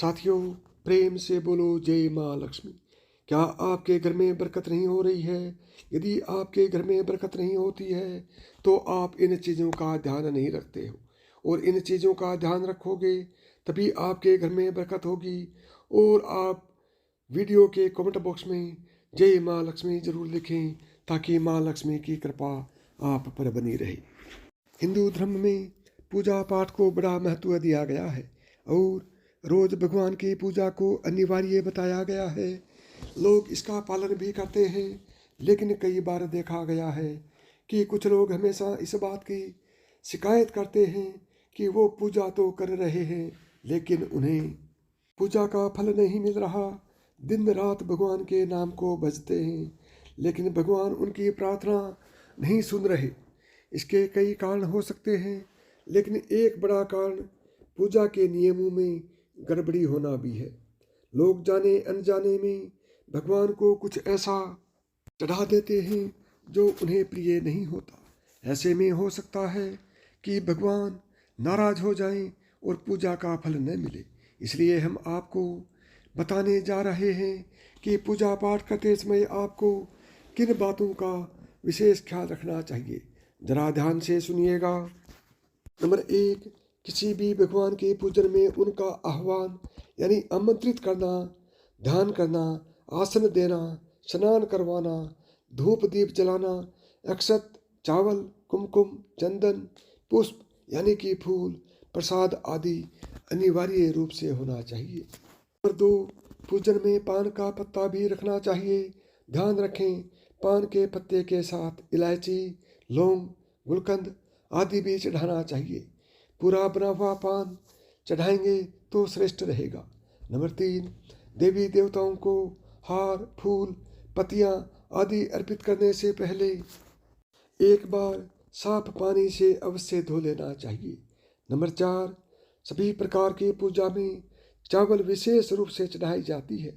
साथियों, प्रेम से बोलो जय माँ लक्ष्मी। क्या आपके घर में बरकत नहीं हो रही है? यदि आपके घर में बरकत नहीं होती है तो आप इन चीज़ों का ध्यान नहीं रखते हो, और इन चीज़ों का ध्यान रखोगे तभी आपके घर में बरकत होगी। और आप वीडियो के कमेंट बॉक्स में जय माँ लक्ष्मी ज़रूर लिखें ताकि माँ लक्ष्मी की कृपा आप पर बनी रहे। हिंदू धर्म में पूजा पाठ को बड़ा महत्व दिया गया है और रोज भगवान की पूजा को अनिवार्य बताया गया है। लोग इसका पालन भी करते हैं, लेकिन कई बार देखा गया है कि कुछ लोग हमेशा इस बात की शिकायत करते हैं कि वो पूजा तो कर रहे हैं लेकिन उन्हें पूजा का फल नहीं मिल रहा। दिन रात भगवान के नाम को भजते हैं लेकिन भगवान उनकी प्रार्थना नहीं सुन रहे। इसके कई कारण हो सकते हैं, लेकिन एक बड़ा कारण पूजा के नियमों में गड़बड़ी होना भी है। लोग जाने अनजाने में भगवान को कुछ ऐसा चढ़ा देते हैं जो उन्हें प्रिय नहीं होता। ऐसे में हो सकता है कि भगवान नाराज हो जाएं और पूजा का फल न मिले। इसलिए हम आपको बताने जा रहे हैं कि पूजा पाठ करते समय आपको किन बातों का विशेष ख्याल रखना चाहिए। जरा ध्यान से सुनिएगा। नंबर 1, किसी भी भगवान के पूजन में उनका आह्वान यानी आमंत्रित करना, ध्यान करना, आसन देना, स्नान करवाना, धूप दीप जलाना, अक्षत, चावल, कुमकुम, चंदन, पुष्प यानी कि फूल, प्रसाद आदि अनिवार्य रूप से होना चाहिए। नंबर 2, पूजन में पान का पत्ता भी रखना चाहिए। ध्यान रखें, पान के पत्ते के साथ इलायची, लौंग, गुलकंद आदि भी चढ़ाना चाहिए। पूरा बना हुआ पान चढ़ाएंगे तो श्रेष्ठ रहेगा। नंबर 3, देवी देवताओं को हार, फूल, पत्तियां आदि अर्पित करने से पहले एक बार साफ पानी से अवश्य धो लेना चाहिए। नंबर 4, सभी प्रकार की पूजा में चावल विशेष रूप से चढ़ाई जाती है।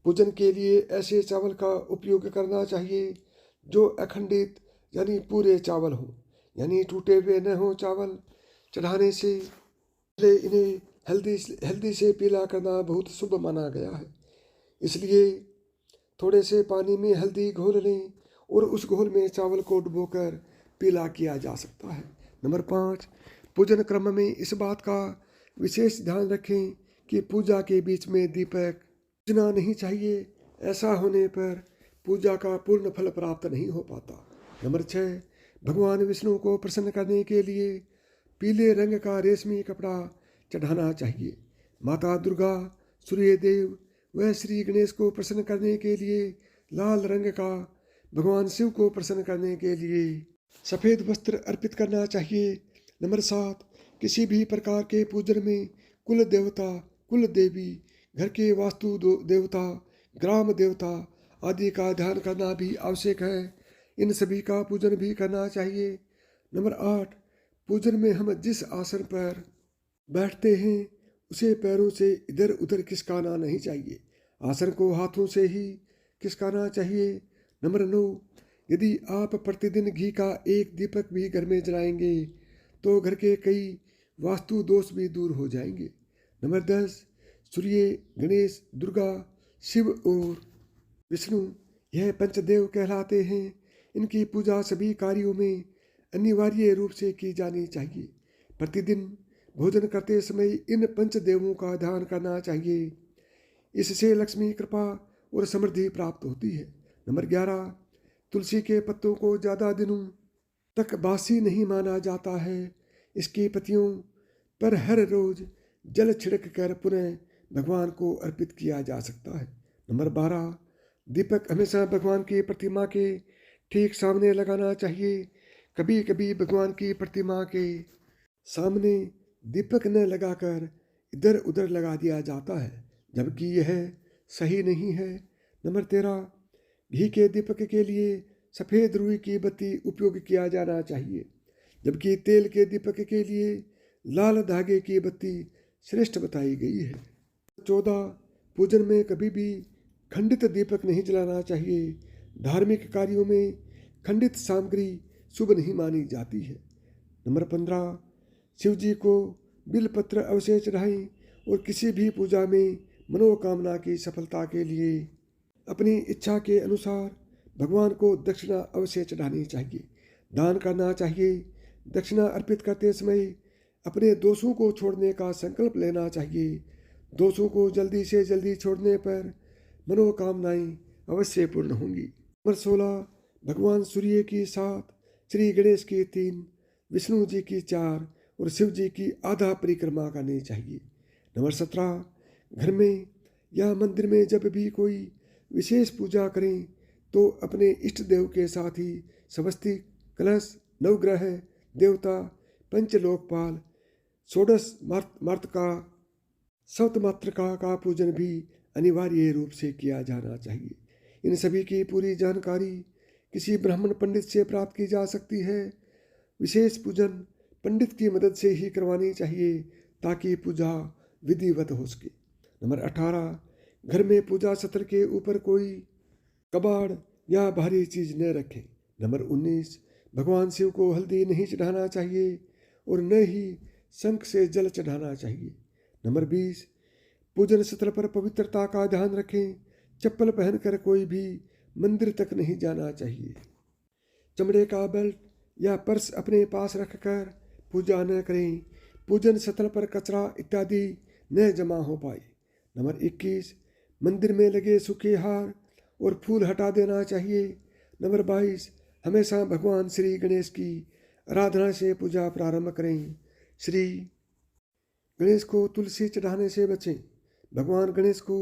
पूजन के लिए ऐसे चावल का उपयोग करना चाहिए जो अखंडित यानी पूरे चावल हो, यानी टूटे हुए न हो। चावल चढ़ाने से पहले इन्हें हल्दी से पीला करना बहुत शुभ माना गया है। इसलिए थोड़े से पानी में हल्दी घोल लें और उस घोल में चावल को डुबोकर पीला किया जा सकता है। नंबर 5, पूजन क्रम में इस बात का विशेष ध्यान रखें कि पूजा के बीच में दीपक बुझना नहीं चाहिए। ऐसा होने पर पूजा का पूर्ण फल प्राप्त नहीं हो पाता। नंबर 6, भगवान विष्णु को प्रसन्न करने के लिए पीले रंग का रेशमी कपड़ा चढ़ाना चाहिए। माता दुर्गा, सूर्य देव व श्री गणेश को प्रसन्न करने के लिए लाल रंग का, भगवान शिव को प्रसन्न करने के लिए सफ़ेद वस्त्र अर्पित करना चाहिए। नंबर 7, किसी भी प्रकार के पूजन में कुल देवता, कुल देवी, घर के वास्तु देवता, ग्राम देवता आदि का ध्यान करना भी आवश्यक है। इन सभी का पूजन भी करना चाहिए। नंबर 8, पूजन में हम जिस आसन पर बैठते हैं उसे पैरों से इधर उधर खिसकाना नहीं चाहिए। आसन को हाथों से ही खिसकाना चाहिए। नंबर 9, यदि आप प्रतिदिन घी का एक दीपक भी घर में जलाएंगे तो घर के कई वास्तु दोष भी दूर हो जाएंगे। नंबर 10, सूर्य, गणेश, दुर्गा, शिव और विष्णु यह पंचदेव कहलाते हैं। इनकी पूजा सभी कार्यों में अनिवार्य रूप से की जानी चाहिए। प्रतिदिन भोजन करते समय इन पंचदेवों का ध्यान करना चाहिए। इससे लक्ष्मी कृपा और समृद्धि प्राप्त होती है। नंबर 11, तुलसी के पत्तों को ज़्यादा दिनों तक बासी नहीं माना जाता है। इसकी पत्तियों पर हर रोज जल छिड़क कर पुनः भगवान को अर्पित किया जा सकता है। नंबर 12, दीपक हमेशा भगवान की प्रतिमा के ठीक सामने लगाना चाहिए। कभी कभी भगवान की प्रतिमा के सामने दीपक न लगाकर इधर उधर लगा दिया जाता है, जबकि यह सही नहीं है। नंबर 13, घी के दीपक के लिए सफ़ेद रुई की बत्ती उपयोग किया जाना चाहिए, जबकि तेल के दीपक के लिए लाल धागे की बत्ती श्रेष्ठ बताई गई है। 14, पूजन में कभी भी खंडित दीपक नहीं जलाना चाहिए। धार्मिक कार्यों में खंडित सामग्री शुभ नहीं मानी जाती है। नंबर 15, शिव जी को बिलपत्र अवश्य चढ़ाएं और किसी भी पूजा में मनोकामना की सफलता के लिए अपनी इच्छा के अनुसार भगवान को दक्षिणा अवश्य चढ़ानी चाहिए, दान करना चाहिए। दक्षिणा अर्पित करते समय अपने दोषों को छोड़ने का संकल्प लेना चाहिए। दोषों को जल्दी से जल्दी छोड़ने पर मनोकामनाएं अवश्य पूर्ण होंगी। नंबर 16, भगवान सूर्य की 7, श्री गणेश की 3, विष्णु जी की 4 और शिव जी की आधा परिक्रमा करनी चाहिए। नंबर 17, घर में या मंदिर में जब भी कोई विशेष पूजा करें तो अपने इष्ट देव के साथ ही स्वस्तिक, कलश, नवग्रह देवता, पंचलोकपाल, षोडश मातृका, सप्तमातृका का पूजन भी अनिवार्य रूप से किया जाना चाहिए। इन सभी की पूरी जानकारी किसी ब्राह्मण पंडित से प्राप्त की जा सकती है। विशेष पूजन पंडित की मदद से ही करवानी चाहिए ताकि पूजा विधिवत हो सके। नंबर 18, घर में पूजा सत्र के ऊपर कोई कबाड़ या भारी चीज न रखें। नंबर 19, भगवान शिव को हल्दी नहीं चढ़ाना चाहिए और न ही शंख से जल चढ़ाना चाहिए। नंबर 20, पूजन स्थल पर पवित्रता का ध्यान रखें। चप्पल पहनकर कोई भी मंदिर तक नहीं जाना चाहिए। चमड़े का बेल्ट या पर्स अपने पास रखकर पूजा न करें। पूजन स्थल पर कचरा इत्यादि न जमा हो पाए। नंबर 21, मंदिर में लगे सूखे हार और फूल हटा देना चाहिए। नंबर 22, हमेशा भगवान श्री गणेश की आराधना से पूजा प्रारंभ करें। श्री गणेश को तुलसी चढ़ाने से बचें। भगवान गणेश को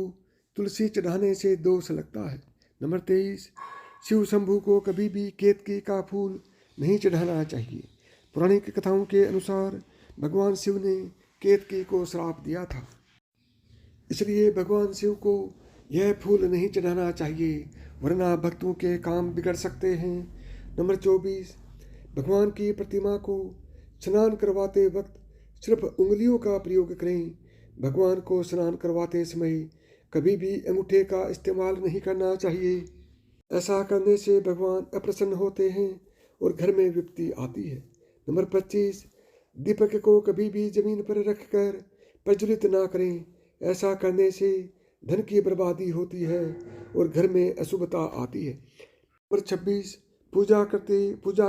तुलसी चढ़ाने से दोष लगता है। नंबर 23, शिव शंभू को कभी भी केतकी का फूल नहीं चढ़ाना चाहिए। पौराणिक कथाओं के अनुसार भगवान शिव ने केतकी को श्राप दिया था, इसलिए भगवान शिव को यह फूल नहीं चढ़ाना चाहिए, वरना भक्तों के काम बिगड़ सकते हैं। नंबर 24, भगवान की प्रतिमा को स्नान करवाते वक्त सिर्फ उंगलियों का प्रयोग करें। भगवान को स्नान करवाते समय कभी भी अंगूठे का इस्तेमाल नहीं करना चाहिए। ऐसा करने से भगवान अप्रसन्न होते हैं और घर में विपत्ति आती है। नंबर 25, दीपक को कभी भी जमीन पर रखकर प्रज्वलित ना करें। ऐसा करने से धन की बर्बादी होती है और घर में अशुभता आती है। नंबर 26, पूजा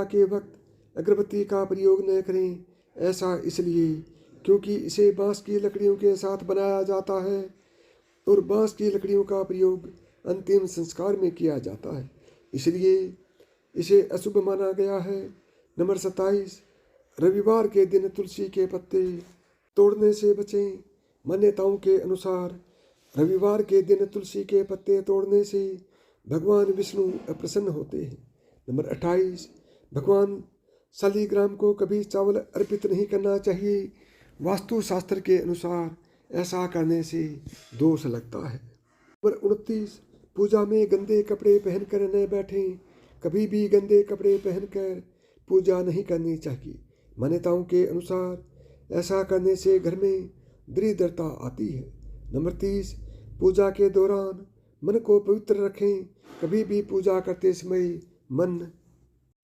के वक्त अगरबत्ती का प्रयोग न करें। ऐसा इसलिए क्योंकि इसे बांस की लकड़ियों के साथ बनाया जाता है और बांस की लकड़ियों का प्रयोग अंतिम संस्कार में किया जाता है, इसलिए इसे अशुभ माना गया है। नंबर 27, रविवार के दिन तुलसी के पत्ते तोड़ने से बचें। मान्यताओं के अनुसार रविवार के दिन तुलसी के पत्ते तोड़ने से भगवान विष्णु अप्रसन्न होते हैं। नंबर 28, भगवान शालिग्राम को कभी चावल अर्पित नहीं करना चाहिए। वास्तुशास्त्र के अनुसार ऐसा करने से दोष लगता है। नंबर 29, पूजा में गंदे कपड़े पहनकर न बैठें। कभी भी गंदे कपड़े पहनकर पूजा नहीं करनी चाहिए। मान्यताओं के अनुसार ऐसा करने से घर में दरिद्रता आती है। नंबर 30, पूजा के दौरान मन को पवित्र रखें। कभी भी पूजा करते समय मन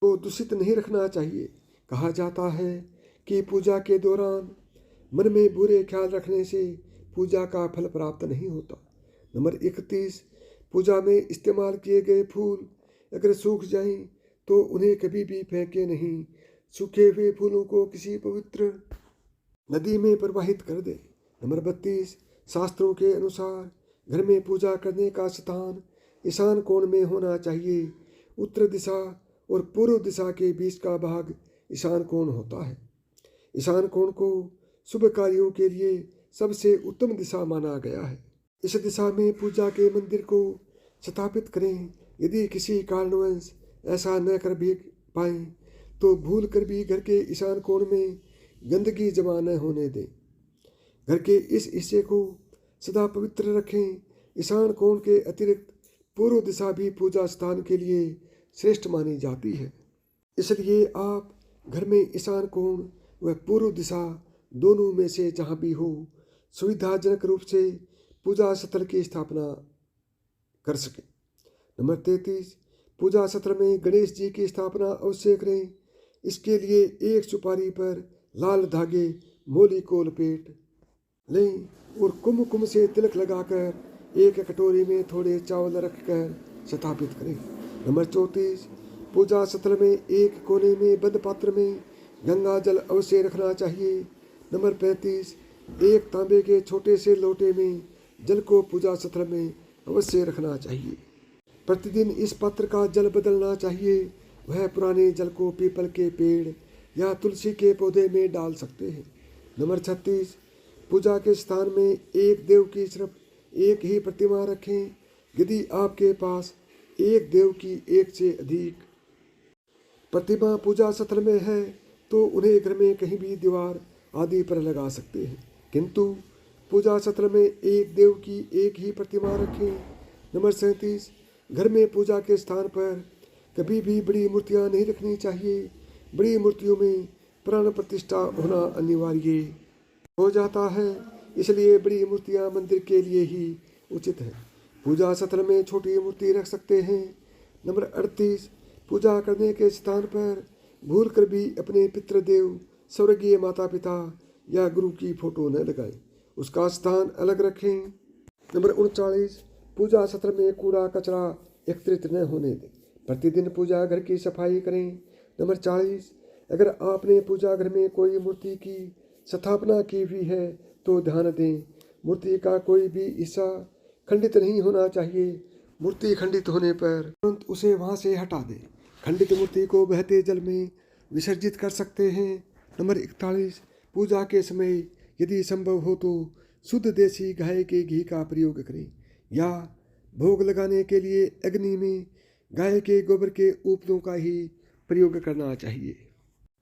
को दूषित नहीं रखना चाहिए। कहा जाता है कि पूजा के दौरान मन में बुरे ख्याल रखने से पूजा का फल प्राप्त नहीं होता। नंबर 31, पूजा में इस्तेमाल किए गए फूल अगर सूख जाएं तो उन्हें कभी भी फेंके नहीं। सूखे हुए फूलों को किसी पवित्र नदी में प्रवाहित कर दे। नंबर 32, शास्त्रों के अनुसार घर में पूजा करने का स्थान ईशान कोण में होना चाहिए। उत्तर दिशा और पूर्व दिशा के बीच का भाग ईशान कोण होता है। ईशान कोण को शुभ कार्यों के लिए सबसे उत्तम दिशा माना गया है। इस दिशा में पूजा के मंदिर को स्थापित करें। यदि किसी कारणवश ऐसा न कर भी पाएं तो भूल कर भी घर के ईशान कोण में गंदगी जमा न होने दें। घर के इस हिस्से को सदा पवित्र रखें। ईशान कोण के अतिरिक्त पूर्व दिशा भी पूजा स्थान के लिए श्रेष्ठ मानी जाती है, इसलिए आप घर में ईशान कोण व पूर्व दिशा दोनों में से जहाँ भी हो सुविधाजनक रूप से पूजा स्थल की स्थापना कर सकें। नंबर 33, पूजा सत्र में गणेश जी की स्थापना अवश्य करें। इसके लिए एक सुपारी पर लाल धागे मोली को लपेट लें और कुमकुम से तिलक लगाकर एक कटोरी में थोड़े चावल रखकर स्थापित करें। नंबर 34, पूजा स्थल में एक कोने में बंद पात्र में गंगा जल अवश्य रखना चाहिए। नंबर 35, एक तांबे के छोटे से लोटे में जल को पूजा स्थल में अवश्य रखना चाहिए। प्रतिदिन इस पात्र का जल बदलना चाहिए। वह पुराने जल को पीपल के पेड़ या तुलसी के पौधे में डाल सकते हैं। नंबर 36, पूजा के स्थान में एक देव की सिर्फ एक ही प्रतिमा रखें। यदि आपके पास एक देव की एक से अधिक प्रतिमा पूजा स्थल में है तो उन्हें घर में कहीं भी दीवार आदि पर लगा सकते हैं, किंतु पूजा स्थल में एक देव की एक ही प्रतिमा रखें। नंबर 37, घर में पूजा के स्थान पर कभी भी बड़ी मूर्तियां नहीं रखनी चाहिए। बड़ी मूर्तियों में प्राण प्रतिष्ठा होना अनिवार्य हो जाता है, इसलिए बड़ी मूर्तियां मंदिर के लिए ही उचित है। पूजा स्थल में छोटी मूर्ति रख सकते हैं। नंबर 38, पूजा करने के स्थान पर भूल कर भी अपने पितृदेव, स्वर्गीय माता पिता या गुरु की फोटो न लगाएं, उसका स्थान अलग रखें। नंबर 39, पूजा स्थल में कूड़ा कचरा एकत्रित न होने दें। प्रतिदिन पूजा घर की सफाई करें। नंबर 40, अगर आपने पूजा घर में कोई मूर्ति की स्थापना की हुई है तो ध्यान दें, मूर्ति का कोई भी हिस्सा खंडित नहीं होना चाहिए। मूर्ति खंडित होने पर तुरंत उसे वहां से हटा दें। खंडित मूर्ति को बहते जल में विसर्जित कर सकते हैं। नंबर 41, पूजा के समय यदि संभव हो तो शुद्ध देसी गाय के घी का प्रयोग करें या भोग लगाने के लिए अग्नि में गाय के गोबर के उपलों का ही प्रयोग करना चाहिए।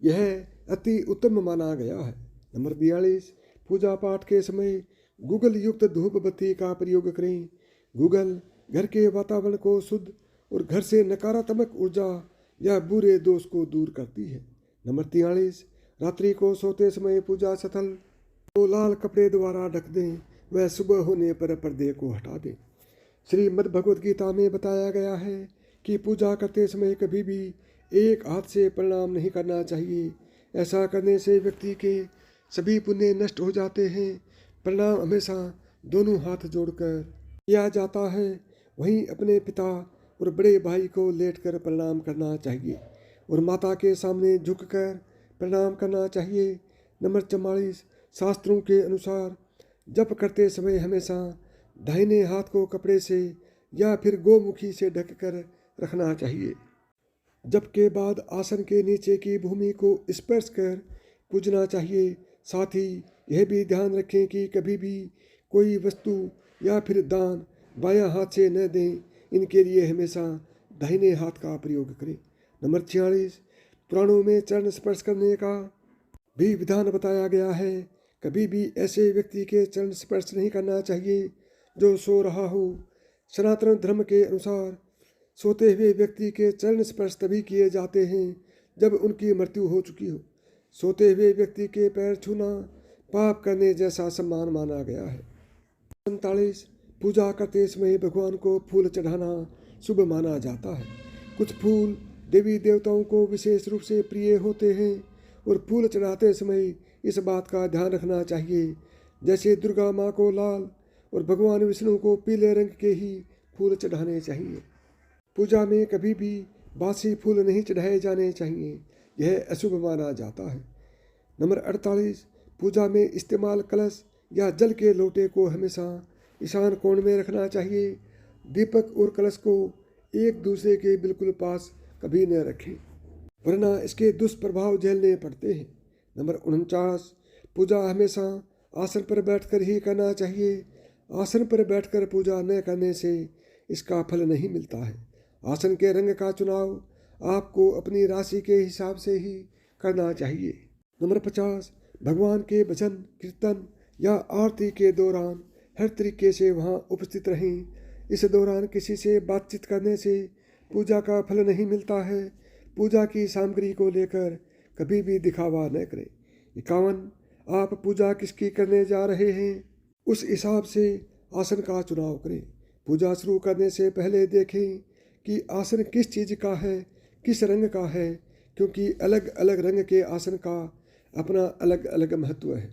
यह अति उत्तम माना गया है। नंबर 42, पूजा पाठ के समय गूगल युक्त धूप बत्ती का प्रयोग करें। गूगल घर के वातावरण को शुद्ध और घर से नकारात्मक ऊर्जा या बुरे दोष को दूर करती है। नंबर 43, रात्रि को सोते समय पूजा स्थल को लाल कपड़े द्वारा ढक दें व सुबह होने पर पर्दे को हटा दें। श्रीमद् भगवद गीता में बताया गया है कि पूजा करते समय कभी भी एक हाथ से प्रणाम नहीं करना चाहिए। ऐसा करने से व्यक्ति के सभी पुण्य नष्ट हो जाते हैं। प्रणाम हमेशा दोनों हाथ जोड़कर किया जाता है। वहीं अपने पिता और बड़े भाई को लेटकर प्रणाम करना चाहिए और माता के सामने झुककर प्रणाम करना चाहिए। नंबर 44, शास्त्रों के अनुसार जप करते समय हमेशा दाहिने हाथ को कपड़े से या फिर गोमुखी से ढककर रखना चाहिए। जप के बाद आसन के नीचे की भूमि को स्पर्श कर पूजना चाहिए। साथ ही यह भी ध्यान रखें कि कभी भी कोई वस्तु या फिर दान बायां हाथ से न दें। इनके लिए हमेशा दाहिने हाथ का प्रयोग करें। नंबर 46, पुराणों में चरण स्पर्श करने का भी विधान बताया गया है। कभी भी ऐसे व्यक्ति के चरण स्पर्श नहीं करना चाहिए जो सो रहा हो। सनातन धर्म के अनुसार सोते हुए व्यक्ति के चरण स्पर्श तभी किए जाते हैं जब उनकी मृत्यु हो चुकी हो। सोते हुए व्यक्ति के पैर छूना पाप करने जैसा सम्मान माना गया है। 47, पूजा करते समय भगवान को फूल चढ़ाना शुभ माना जाता है। कुछ फूल देवी देवताओं को विशेष रूप से प्रिय होते हैं और फूल चढ़ाते समय इस बात का ध्यान रखना चाहिए, जैसे दुर्गा माँ को लाल और भगवान विष्णु को पीले रंग के ही फूल चढ़ाने चाहिए। पूजा में कभी भी बासी फूल नहीं चढ़ाए जाने चाहिए, यह अशुभ माना जाता है। नंबर 48, पूजा में इस्तेमाल कलश या जल के लोटे को हमेशा ईशान कोण में रखना चाहिए। दीपक और कलश को एक दूसरे के बिल्कुल पास कभी न रखें, वरना इसके दुष्प्रभाव झेलने पड़ते हैं। नंबर 49, पूजा हमेशा आसन पर बैठकर ही करना चाहिए। आसन पर बैठकर पूजा न करने से इसका फल नहीं मिलता है। आसन के रंग का चुनाव आपको अपनी राशि के हिसाब से ही करना चाहिए। नंबर 50, भगवान के भजन कीर्तन या आरती के दौरान हर तरीके से वहाँ उपस्थित रहें। इस दौरान किसी से बातचीत करने से पूजा का फल नहीं मिलता है। पूजा की सामग्री को लेकर कभी भी दिखावा न करें। 51, आप पूजा किसकी करने जा रहे हैं उस हिसाब से आसन का चुनाव करें। पूजा शुरू करने से पहले देखें कि आसन किस चीज़ का है, किस रंग का है, क्योंकि अलग अलग रंग के आसन का अपना अलग अलग महत्व है।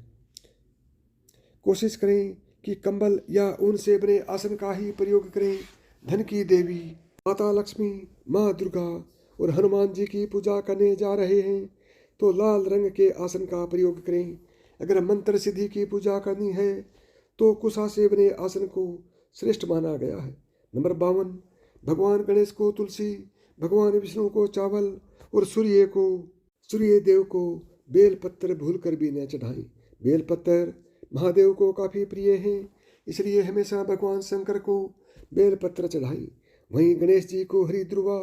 कोशिश करें कि कंबल या ऊन से बने आसन का ही प्रयोग करें। धन की देवी माता लक्ष्मी, माँ दुर्गा और हनुमान जी की पूजा करने जा रहे हैं तो लाल रंग के आसन का प्रयोग करें। अगर मंत्र सिद्धि की पूजा करनी है तो कुशा से बने आसन को श्रेष्ठ माना गया है। नंबर 52, भगवान गणेश को तुलसी, भगवान विष्णु को चावल और सूर्य देव को बेल पत्र भूल कर भी न चढ़ाएं। बेल पत्र महादेव को काफ़ी प्रिय हैं, इसलिए हमेशा भगवान शंकर को बेल पत्र चढ़ाएं। वहीं गणेश जी को हरी ध्रुवा,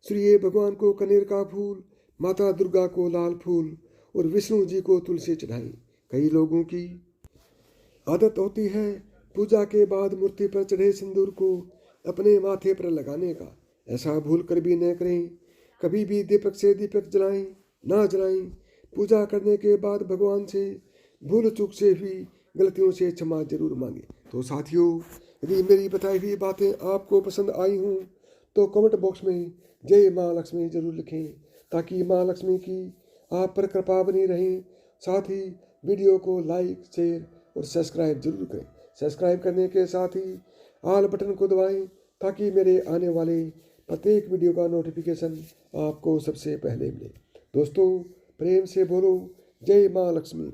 सूर्य भगवान को कनेर का फूल, माता दुर्गा को लाल फूल और विष्णु जी को तुलसी चढ़ाएं। कई लोगों की आदत होती है पूजा के बाद मूर्ति पर चढ़े सिंदूर को अपने माथे पर लगाने का। ऐसा भूल कर भी न करें। कभी भी दीपक से दीपक जलाएं ना जलाएं। पूजा करने के बाद भगवान से भूल चूक से भी गलतियों से क्षमा जरूर मांगे। तो साथियों, यदि मेरी बताई हुई बातें आपको पसंद आई हों तो कमेंट बॉक्स में जय माँ लक्ष्मी जरूर लिखें, ताकि माँ लक्ष्मी की आप पर कृपा बनी रहे। साथ ही वीडियो को लाइक, शेयर और सब्सक्राइब जरूर करें। सब्सक्राइब करने के साथ ही ऑल बटन को दबाएं, ताकि मेरे आने वाले प्रत्येक वीडियो का नोटिफिकेशन आपको सबसे पहले मिले। दोस्तों, प्रेम से बोलो जय माँ लक्ष्मी।